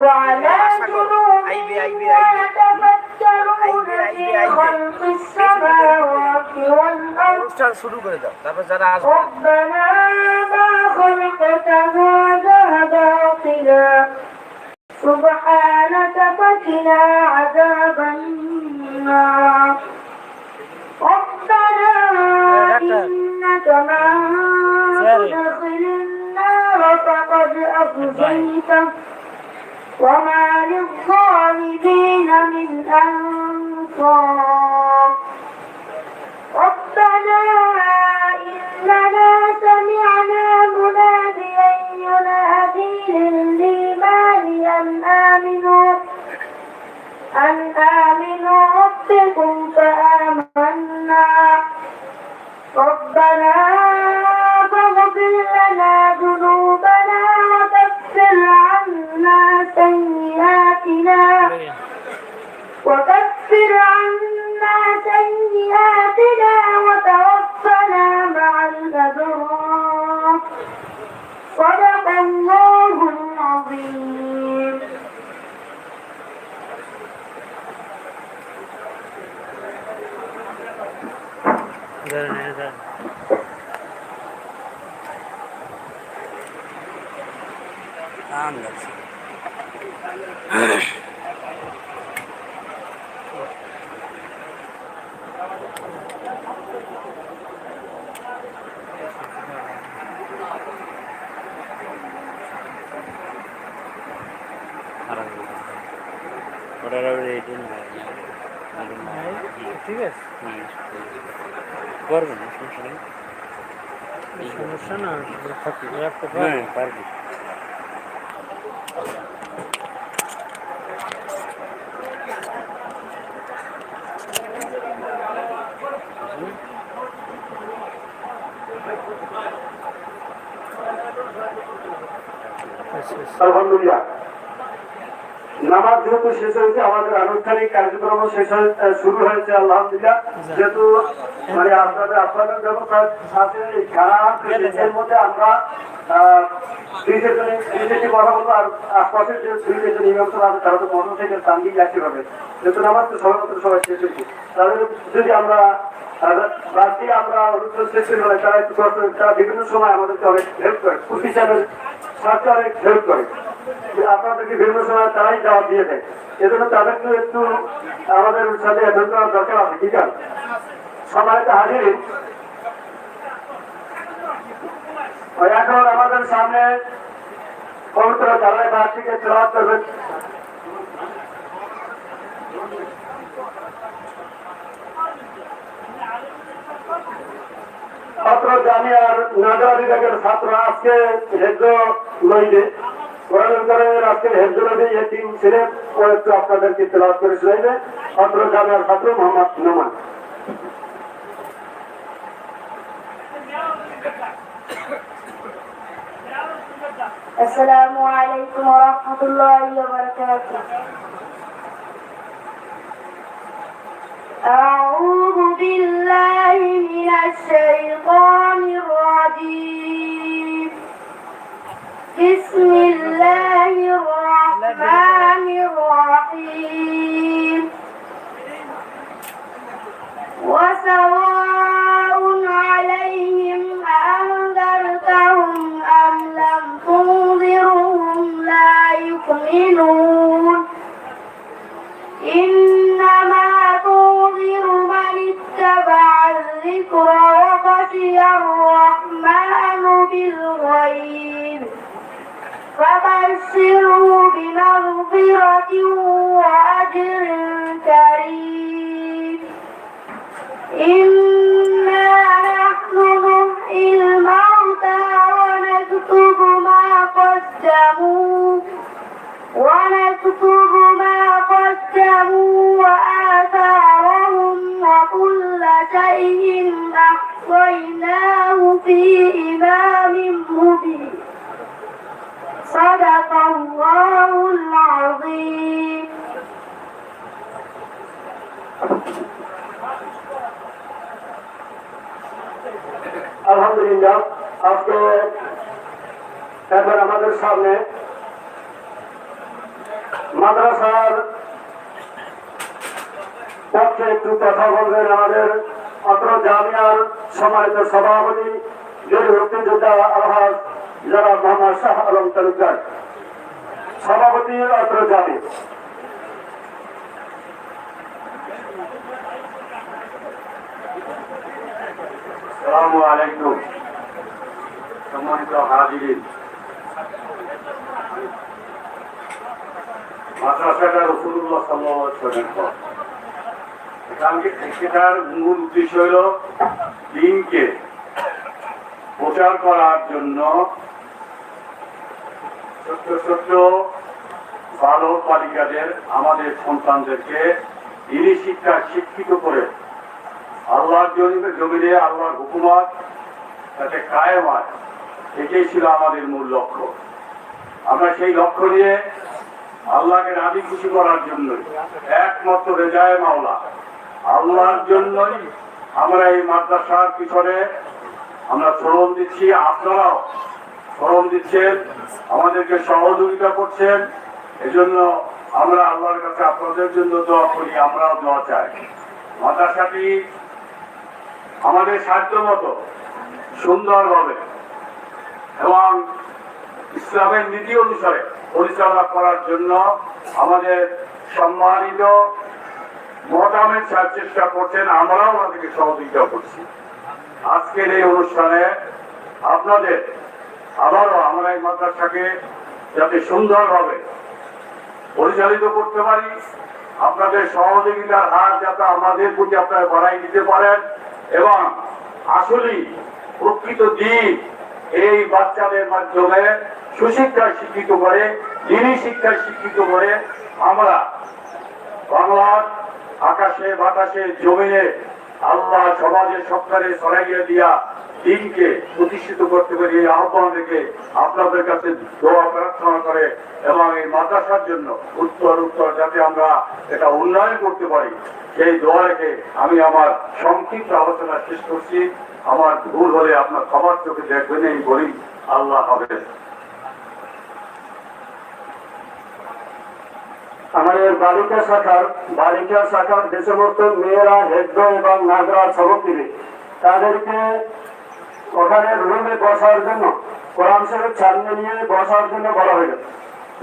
وعلى جنوبهم يتفكرون في خلق السماوات والأرض ربنا ما خلقت هذا باطلا سبحانك فقنا عذاب النار ربنا إنك من تدخل النار فقد أخزيته وما للظالمين من أنصار ربنا إننا سمعنا مناديا ينادي للإيمان أن آمنوا ربكم فآمنا ربنا فاغفر لنا ذنوبنا وكفر عنا سيئاتنا وتوفنا مع الأبرار صدق الله العظيم. ঠিক আছে করবেন সমস্যা না পারবি আলহামদুলিল্লাহ নামাজ যেহেতু শেষ হয়েছে আমাদের আনুষ্ঠানিক কার্যক্রম শুরু হয়েছে আলহামদুলিল্লাহ যেহেতু মানে আপনাদের ব্যবস্থা আছে এর মধ্যে আমরা কথা বলবো আর আশপাশের যে দুইজন ইমাম আছে তারা তো মন থেকে তান্দি যাচ্ছে হবে যেহেতু নামাজ তো সবাই শেষ হয়েছে তাহলে যদি আমরা রাত্রি আমরা অনুষ্ঠান শেষ হলে তারা একটু তারা বিভিন্ন সময় আমাদেরকে অনেক হেল্প করে খুশি চ্যানেল স্বাস্থ্য অনেক হেল্প করে আপনাদেরকে বিভিন্ন সময় তারাই জবাব দিয়ে দেয় এজন্য তাদেরকে একটু আমাদের সাথে অ্যাটেন্ড করার দরকার আছে ঠিক আছে সবাইকে হাজির এখন আমাদের সামনে পবিত্র জালায় বাদ থেকে তেলাওয়াত করবেন ছাত্র জামিয়ার নাজরা বিভাগের ছাত্র আজকে হেজ্জ লইবে কোরআনের আজকে হেজ্জ লইবে এই তিন ছেলে ও একটু আপনাদেরকে তেলাওয়াত করে শোনাইবে ছাত্র জামিয়ার ছাত্র মোহাম্মদ নোমান। السلام عليكم ورحمة الله وبركاته. أعوذ بالله من الشيطان الرجيم. بسم الله الرحمن الرحيم. وسواء عليهم أأنذرتهم أم لم تنذرهم لا يؤمنون إنما تنذر من اتبع الذكر وخشي الرحمن بالغيب فبشره بمغفرة وأجر كريم. إنا نحن نحيي الموتى ونكتب ما قدموا وآثارهم وكل شيء أحصيناه في إمام مبين. صدق الله العظيم. আলহামদুলিল্লাহ আজকে এবার আমাদের সামনে মাদ্রাসার পক্ষে একটু কথা বলবেন আমাদের অত্র জামিয়ার সম্মানিত সভাপতি জরুরি মুক্তিযোদ্ধা আলহাজ যারা মোহাম্মদ শাহ আলম তালুকদার, সভাপতি অত্র জামিয়া। আসসালামু আলাইকুম। সম্মানিত হাজিরিন, মাদ্রাসাটা রাসূলুল্লাহ সাল্লাল্লাহু আলাইহি ওয়াসাল্লাম এটার মূল উদ্দেশ্য হল দিনকে প্রচার করার জন্য ছোট্ট ছোট্ট বালক বালিকাদের, আমাদের সন্তানদেরকে দিনী শিক্ষা শিক্ষিত করে আল্লাহর জমিনে আল্লাহর হুকুমত যাতে কায়েম হয়, এটাই ছিল আমাদের মূল লক্ষ্য। আমরা সেই লক্ষ্য নিয়ে আল্লাহকে রাজি খুশি করার জন্য, একমাত্র রেজায়ে মাওলা আল্লাহর জন্যই আমরা এই মাদ্রাসার পিছনে আমরা শ্রম দিচ্ছি। আপনারাও শ্রম দিচ্ছেন, আমাদেরকে সহযোগিতা করছেন। এজন্য আমরা আল্লাহর কাছে আপনাদের জন্য দোয়া করি, আমরাও দোয়া চাই। মাদ্রাসাটি আমাদের সাধ্য মতো সুন্দরভাবে এবং ইসলামের নীতি অনুসারে পরিচালনা করার জন্য আমাদের সম্মানিত মোহতামিম সাহেব চেষ্টা করছেন, আমরাও ওনাদেরকে সহযোগিতা করছি। আজকের এই অনুষ্ঠানে আপনাদের আবারও আমরা এই মাদ্রাসাকে যাতে সুন্দরভাবে পরিচালিত করতে পারি, আপনাদের সহযোগিতার হার যাতে আমাদের প্রতি আপনারা বাড়াই দিতে পারেন এবং আসলেই প্রকৃত দিন এই বাচ্চাদের মাধ্যমে সুশিক্ষায় শিক্ষিত করে, দিনী শিক্ষায় শিক্ষিত করে আমরা বাংলার আকাশে বাতাসে জমিনে আল্লাহ সমাজের সরকারে ছড়াইয়া দিয়া দিনকে প্রতিষ্ঠিত করতে পারি। এই আহ্বান রেখে আপনাদের কাছে দোয়া প্রার্থনা করে এবং এই মাদ্রাসার জন্য উত্তর যাতে আমরা এটা উন্নয়ন করতে পারি, সেই দোয়া রেখে আমি আমার সংক্ষিপ্ত আলোচনা শেষ করছি। আমার ভুল হলে আপনার ক্ষমার চোখে দেখবেন, এই বলি। আল্লাহ হাফেজ। আমাদের বালিকা শাখার যে সমস্ত মেয়েরা হেদ্র এবং নাগরা সবক দিবে, তাদেরকে ওখানে রুমে বসার জন্য কোরআন শরীফ সামনে নিয়ে বসার জন্য বলা হইল।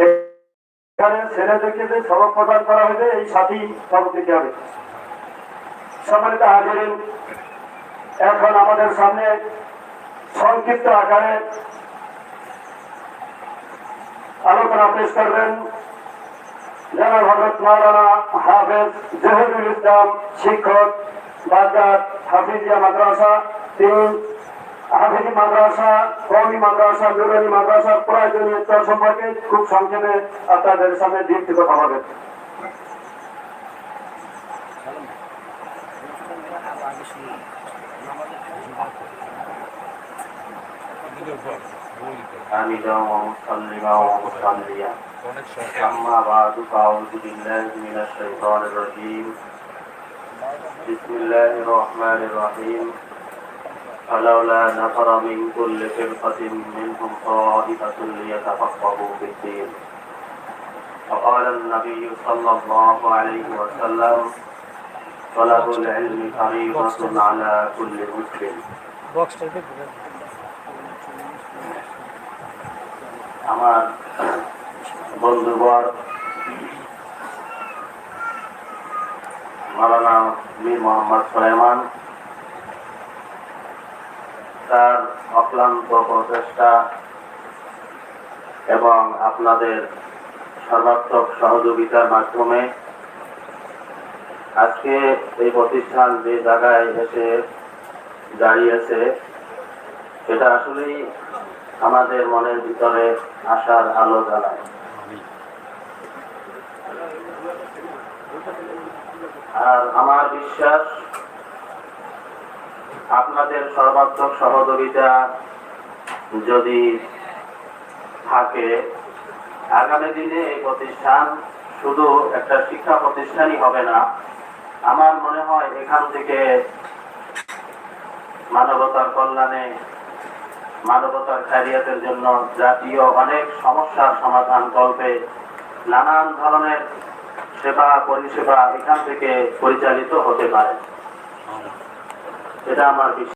এখানে ছেলেদেরকে যে সবক প্রদান করা হবে, এই সাথী সবক দিতে হবে। সম্মানিত হাজিরিন, এখন আমাদের সামনে সংক্ষিপ্ত আকারে আলোচনা পেশ করবেন জনাব হযরত মাওলানা হাফেজ জহিরুল ইসলাম, শিক্ষক, বাগদাদ হাফিজিয়া মাদ্রাসা। তিনি হাফিজি মাদ্রাসা, কওমি মাদ্রাসা, নুরানি মাদ্রাসার প্রয়োজনীয়তা সম্পর্কে খুব সংক্ষেপে আপনাদের সামনে দীপ্ত কথা বলবেন। حامدا ومصليا ومصليا أما بعد فأعوذ بالله من الشيطان الرجيم بسم الله الرحمن الرحيم فلولا نفر من كل فرقة منهم طائفة ليتفقهوا في الدين فقال النبي صلى الله عليه وسلم طلب العلم فريضة على كل مسلم আমার বন্ধুবর মাওলানা মীর মোহাম্মদ সুলাইমান, তার অক্লান্ত প্রচেষ্টা এবং আপনাদের সর্বাত্মক সহযোগিতার মাধ্যমে আজকে এই প্রতিষ্ঠান যে জায়গায় এসে দাঁড়িয়েছে, সেটা আসলেই আমাদের মনের ভিতরে আশার আলো জ্বালায়। আর আমার বিশ্বাস, আপনাদের সর্বাত্মক সহযোগিতা যদি থাকে, আগামী দিনে এই প্রতিষ্ঠান শুধু একটা শিক্ষা প্রতিষ্ঠানই হবে না, আমার মনে হয় এখান থেকে মানবতার কল্যাণে, মানবতার খায়রিয়াতের জন্য জাতীয় অনেক সমস্যার সমাধান কল্পে নানান ধরনের সেবা পরিষেবা এখান থেকে পরিচালিত হতে পারে, এটা আমার বিশ্বাস।